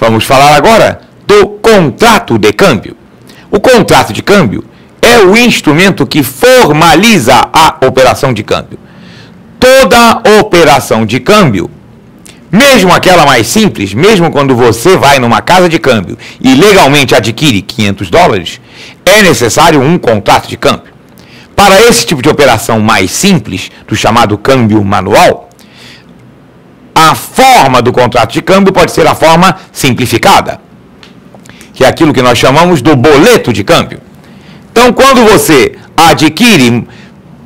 Vamos falar agora do contrato de câmbio. O contrato de câmbio é o instrumento que formaliza a operação de câmbio. Toda operação de câmbio, mesmo aquela mais simples, mesmo quando você vai numa casa de câmbio e legalmente adquire $500, é necessário um contrato de câmbio. Para esse tipo de operação mais simples, do chamado câmbio manual, a forma do contrato de câmbio pode ser a forma simplificada, que é aquilo que nós chamamos do boleto de câmbio. Então, quando você adquire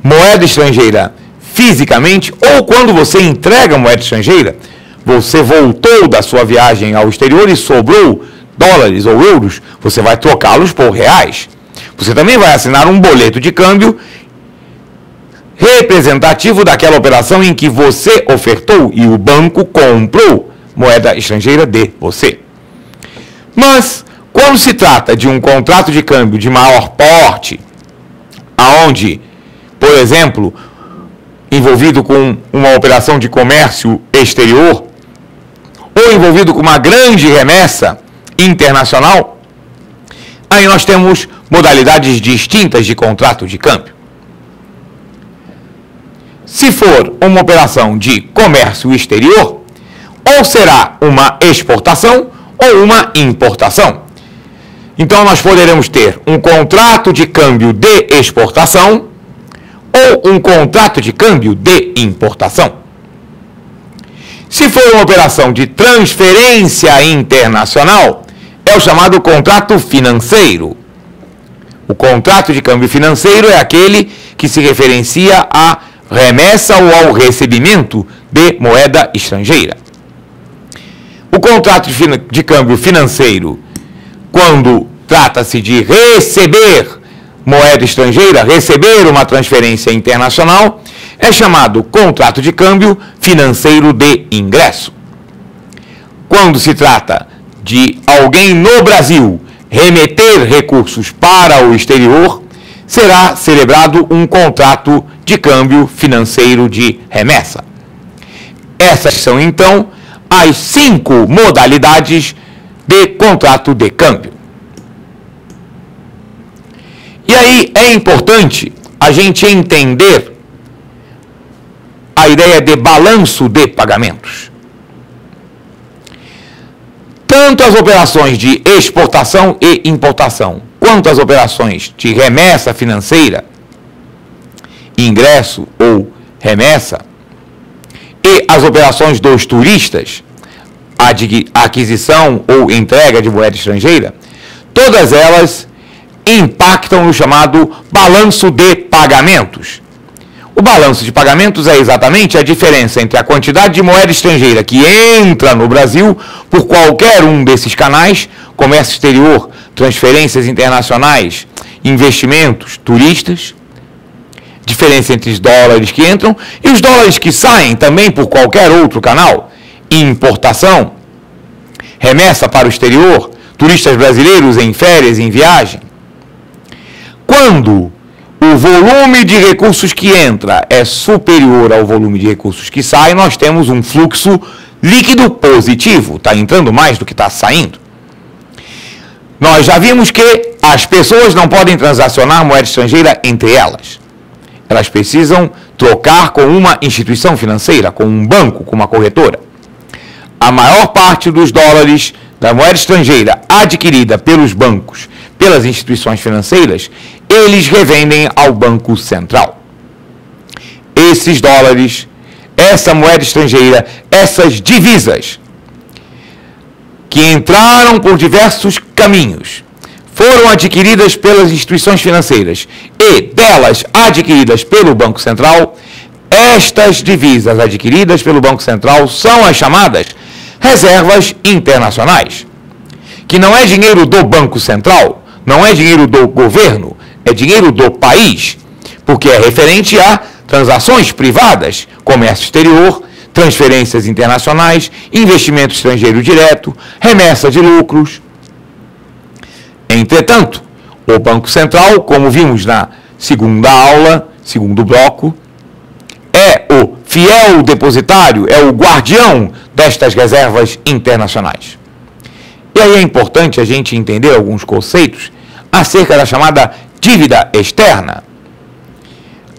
moeda estrangeira fisicamente, ou quando você entrega moeda estrangeira, você voltou da sua viagem ao exterior e sobrou dólares ou euros, você vai trocá-los por reais. Você também vai assinar um boleto de câmbio representativo daquela operação em que você ofertou e o banco comprou moeda estrangeira de você. Mas, quando se trata de um contrato de câmbio de maior porte, aonde, por exemplo, envolvido com uma operação de comércio exterior, ou envolvido com uma grande remessa internacional, aí nós temos modalidades distintas de contrato de câmbio. Se for uma operação de comércio exterior, ou será uma exportação ou uma importação. Então, nós poderemos ter um contrato de câmbio de exportação ou um contrato de câmbio de importação. Se for uma operação de transferência internacional, é o chamado contrato financeiro. O contrato de câmbio financeiro é aquele que se referencia à remessa ou ao recebimento de moeda estrangeira. O contrato de câmbio financeiro, quando trata-se de receber moeda estrangeira, receber uma transferência internacional, é chamado contrato de câmbio financeiro de ingresso. Quando se trata de alguém no Brasil remeter recursos para o exterior, será celebrado um contrato de câmbio financeiro de remessa. Essas são, então, as 5 modalidades de contrato de câmbio. E aí é importante a gente entender a ideia de balanço de pagamentos. Tanto as operações de exportação e importação, quanto as operações de remessa financeira, ingresso ou remessa, e as operações dos turistas, aquisição ou entrega de moeda estrangeira, todas elas impactam no chamado balanço de pagamentos. O balanço de pagamentos é exatamente a diferença entre a quantidade de moeda estrangeira que entra no Brasil por qualquer um desses canais, comércio exterior, transferências internacionais, investimentos, turistas, diferença entre os dólares que entram e os dólares que saem também por qualquer outro canal, importação, remessa para o exterior, turistas brasileiros em férias, em viagem. Quando o volume de recursos que entra é superior ao volume de recursos que sai, nós temos um fluxo líquido positivo, está entrando mais do que está saindo. Nós já vimos que as pessoas não podem transacionar moeda estrangeira entre elas. Elas precisam trocar com uma instituição financeira, com um banco, com uma corretora. A maior parte dos dólares da moeda estrangeira adquirida pelos bancos, pelas instituições financeiras, eles revendem ao Banco Central. Esses dólares, essa moeda estrangeira, essas divisas que entraram por diversos caminhos, foram adquiridas pelas instituições financeiras e delas adquiridas pelo Banco Central, estas divisas adquiridas pelo Banco Central são as chamadas reservas internacionais, que não é dinheiro do Banco Central, não é dinheiro do governo, é dinheiro do país, porque é referente a transações privadas, comércio exterior, transferências internacionais, investimento estrangeiro direto, remessa de lucros. Entretanto, o Banco Central, como vimos na segunda aula, segundo bloco, é o fiel depositário, é o guardião destas reservas internacionais. E aí é importante a gente entender alguns conceitos acerca da chamada dívida externa.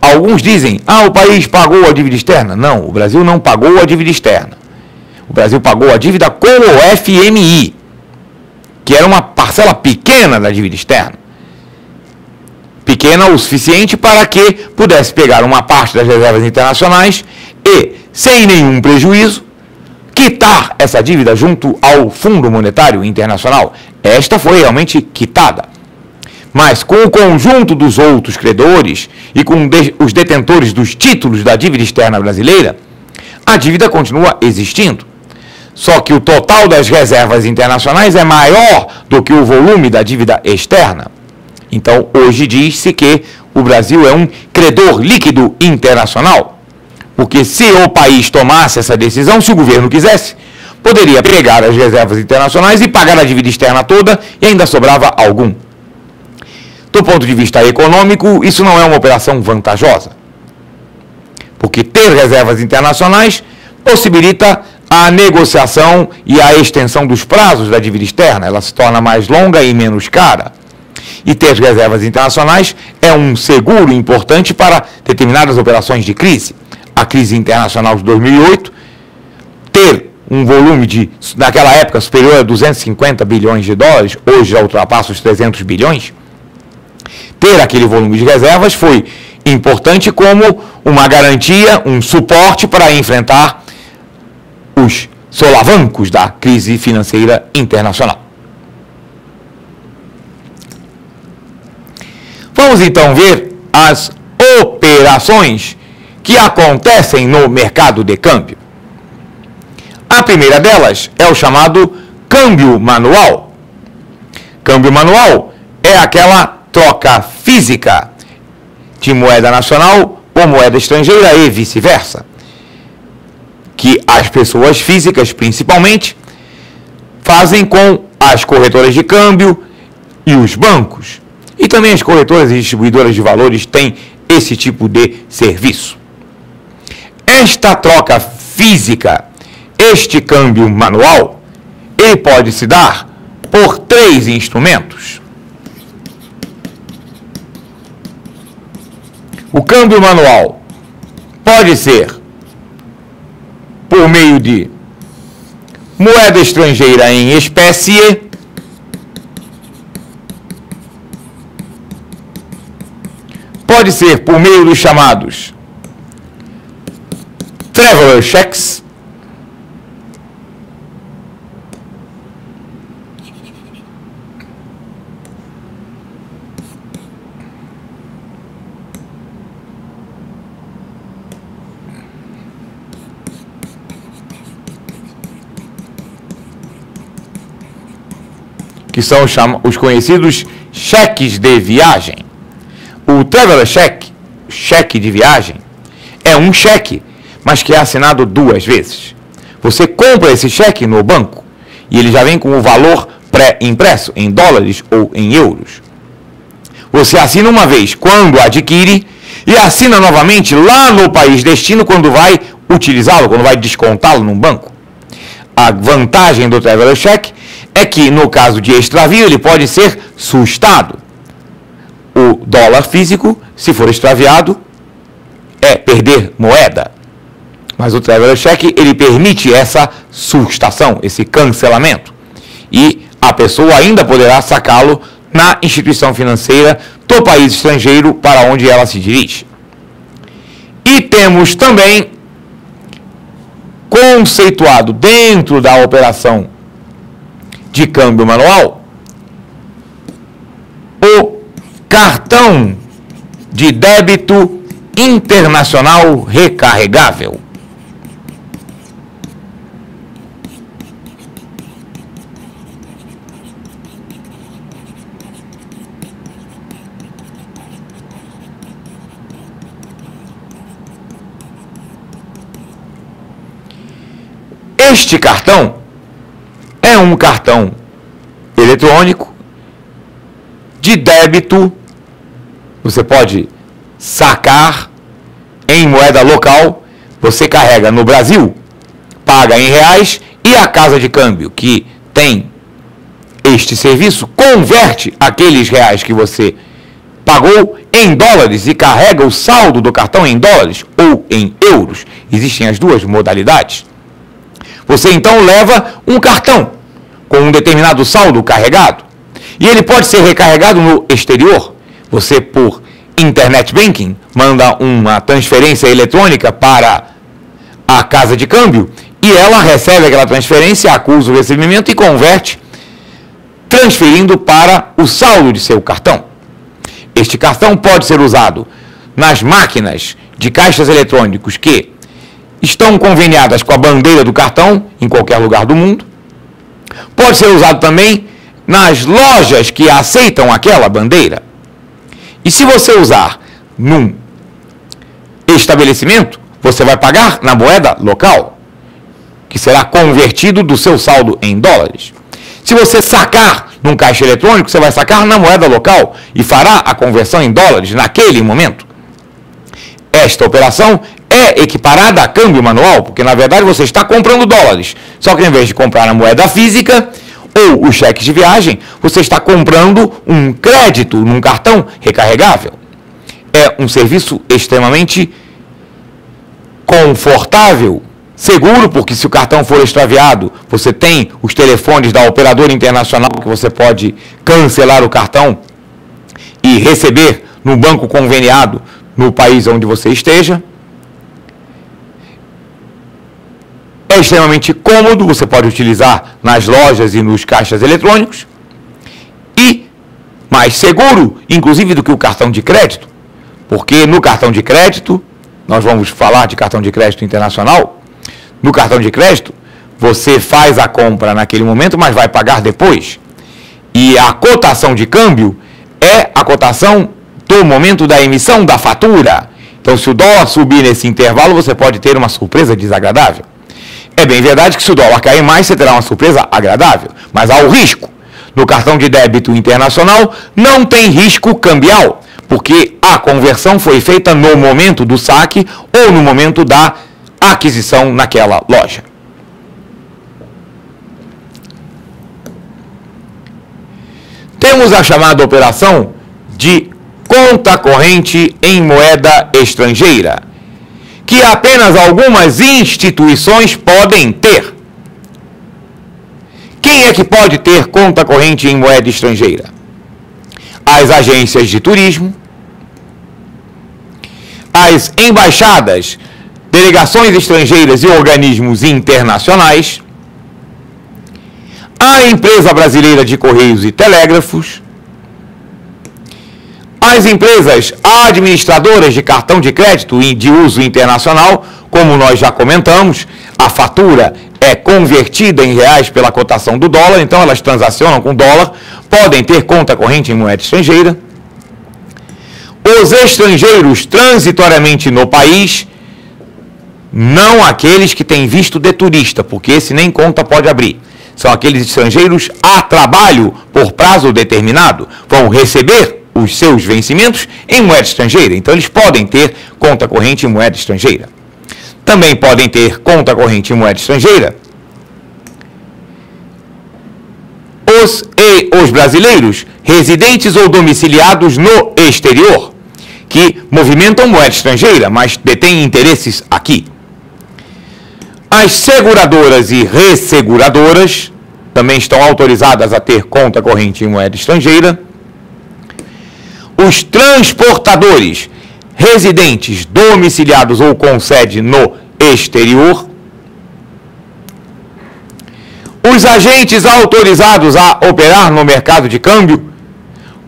Alguns dizem, o país pagou a dívida externa. Não, o Brasil não pagou a dívida externa. O Brasil pagou a dívida com o FMI, que era uma parcela pequena da dívida externa. Pequena o suficiente para que pudesse pegar uma parte das reservas internacionais e, sem nenhum prejuízo, quitar essa dívida junto ao Fundo Monetário Internacional. Esta foi realmente quitada. Mas com o conjunto dos outros credores e com os detentores dos títulos da dívida externa brasileira, a dívida continua existindo. Só que o total das reservas internacionais é maior do que o volume da dívida externa. Então, hoje diz-se que o Brasil é um credor líquido internacional. Porque se o país tomasse essa decisão, se o governo quisesse, poderia pegar as reservas internacionais e pagar a dívida externa toda e ainda sobrava algum. Do ponto de vista econômico, isso não é uma operação vantajosa. Porque ter reservas internacionais possibilita a negociação e a extensão dos prazos da dívida externa. Ela se torna mais longa e menos cara. E ter reservas internacionais é um seguro importante para determinadas operações de crise. A crise internacional de 2008, ter um volume naquela época, superior a 250 bilhões de dólares, hoje já ultrapassa os 300 bilhões, ter aquele volume de reservas foi importante como uma garantia, um suporte para enfrentar os solavancos da crise financeira internacional. Vamos então ver as operações que acontecem no mercado de câmbio. A primeira delas é o chamado câmbio manual. Câmbio manual é aquela troca física de moeda nacional por moeda estrangeira e vice-versa, que as pessoas físicas, principalmente, fazem com as corretoras de câmbio e os bancos. E também as corretoras e distribuidoras de valores têm esse tipo de serviço. Esta troca física, este câmbio manual, ele pode se dar por 3 instrumentos. O câmbio manual pode ser por meio de moeda estrangeira em espécie, pode ser por meio dos chamados traveler checks, que são os conhecidos cheques de viagem. O traveler check, cheque de viagem, é um cheque, mas que é assinado 2 vezes. Você compra esse cheque no banco e ele já vem com o valor pré-impresso em dólares ou em euros. Você assina uma vez quando adquire e assina novamente lá no país destino quando vai utilizá-lo, quando vai descontá-lo num banco. A vantagem do traveler check é que, no caso de extravio, ele pode ser sustado. O dólar físico, se for extraviado, é perder moeda. Mas o traveler check, ele permite essa sustação, esse cancelamento. E a pessoa ainda poderá sacá-lo na instituição financeira do país estrangeiro para onde ela se dirige. E temos também conceituado dentro da operação de câmbio manual o cartão de débito internacional recarregável. Este cartão é um cartão eletrônico de débito. Você pode sacar em moeda local, você carrega no Brasil, paga em reais e a casa de câmbio, que tem este serviço converte aqueles reais que você pagou em dólares e carrega o saldo do cartão em dólares ou em euros. Existem as duas modalidades. Você então leva um cartão com um determinado saldo carregado e ele pode ser recarregado no exterior. Você, por internet banking, manda uma transferência eletrônica para a casa de câmbio e ela recebe aquela transferência, acusa o recebimento e converte, transferindo para o saldo de seu cartão. Este cartão pode ser usado nas máquinas de caixas eletrônicos que estão conveniadas com a bandeira do cartão em qualquer lugar do mundo. Pode ser usado também nas lojas que aceitam aquela bandeira. E se você usar num estabelecimento, você vai pagar na moeda local, que será convertido do seu saldo em dólares. Se você sacar num caixa eletrônico, você vai sacar na moeda local e fará a conversão em dólares naquele momento. Esta operação é equiparada a câmbio manual, porque na verdade você está comprando dólares, só que em vez de comprar na moeda física ou os cheques de viagem, você está comprando um crédito num cartão recarregável. É um serviço extremamente confortável, seguro, porque se o cartão for extraviado, você tem os telefones da operadora internacional que você pode cancelar o cartão e receber no banco conveniado no país onde você esteja. É extremamente cômodo, você pode utilizar nas lojas e nos caixas eletrônicos e mais seguro, inclusive, do que o cartão de crédito, porque no cartão de crédito, nós vamos falar de cartão de crédito internacional, no cartão de crédito, você faz a compra naquele momento, mas vai pagar depois. E a cotação de câmbio é a cotação do momento da emissão da fatura. Então, se o dólar subir nesse intervalo, você pode ter uma surpresa desagradável. É bem verdade que se o dólar cair mais, você terá uma surpresa agradável, mas há o risco. No cartão de débito internacional, não tem risco cambial, porque a conversão foi feita no momento do saque ou no momento da aquisição naquela loja. Temos a chamada operação de conta corrente em moeda estrangeira, que apenas algumas instituições podem ter. Quem é que pode ter conta corrente em moeda estrangeira? As agências de turismo, as embaixadas, delegações estrangeiras e organismos internacionais, a empresa brasileira de Correios e Telégrafos, as empresas administradoras de cartão de crédito de uso internacional, como nós já comentamos, a fatura é convertida em reais pela cotação do dólar, então elas transacionam com dólar, podem ter conta corrente em moeda estrangeira. Os estrangeiros transitoriamente no país, não aqueles que têm visto de turista, porque esse nem conta pode abrir. São aqueles estrangeiros a trabalho por prazo determinado, vão receber os seus vencimentos em moeda estrangeira, então eles podem ter conta corrente em moeda estrangeira. Também podem ter conta corrente em moeda estrangeira os brasileiros residentes ou domiciliados no exterior, que movimentam moeda estrangeira, mas detêm interesses aqui. As seguradoras e resseguradoras também estão autorizadas a ter conta corrente em moeda estrangeira. Os transportadores residentes, domiciliados ou com sede no exterior. Os agentes autorizados a operar no mercado de câmbio,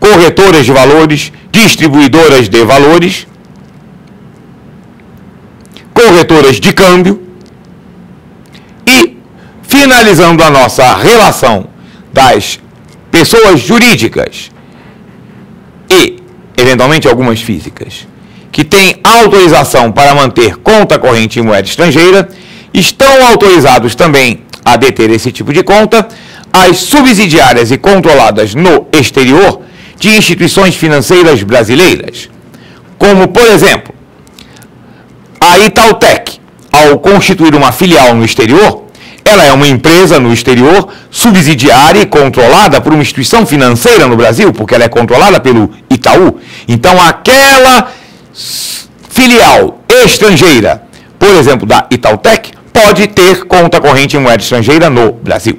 corretoras de valores, distribuidoras de valores, corretoras de câmbio e, finalizando a nossa relação das pessoas jurídicas e, eventualmente, algumas físicas, que têm autorização para manter conta corrente em moeda estrangeira, estão autorizados também a deter esse tipo de conta as subsidiárias e controladas no exterior de instituições financeiras brasileiras, como, por exemplo, a Itautec, ao constituir uma filial no exterior, ela é uma empresa no exterior, subsidiária e controlada por uma instituição financeira no Brasil, porque ela é controlada pelo Itaú. Então, aquela filial estrangeira, por exemplo, da Itautec, pode ter conta corrente em moeda estrangeira no Brasil.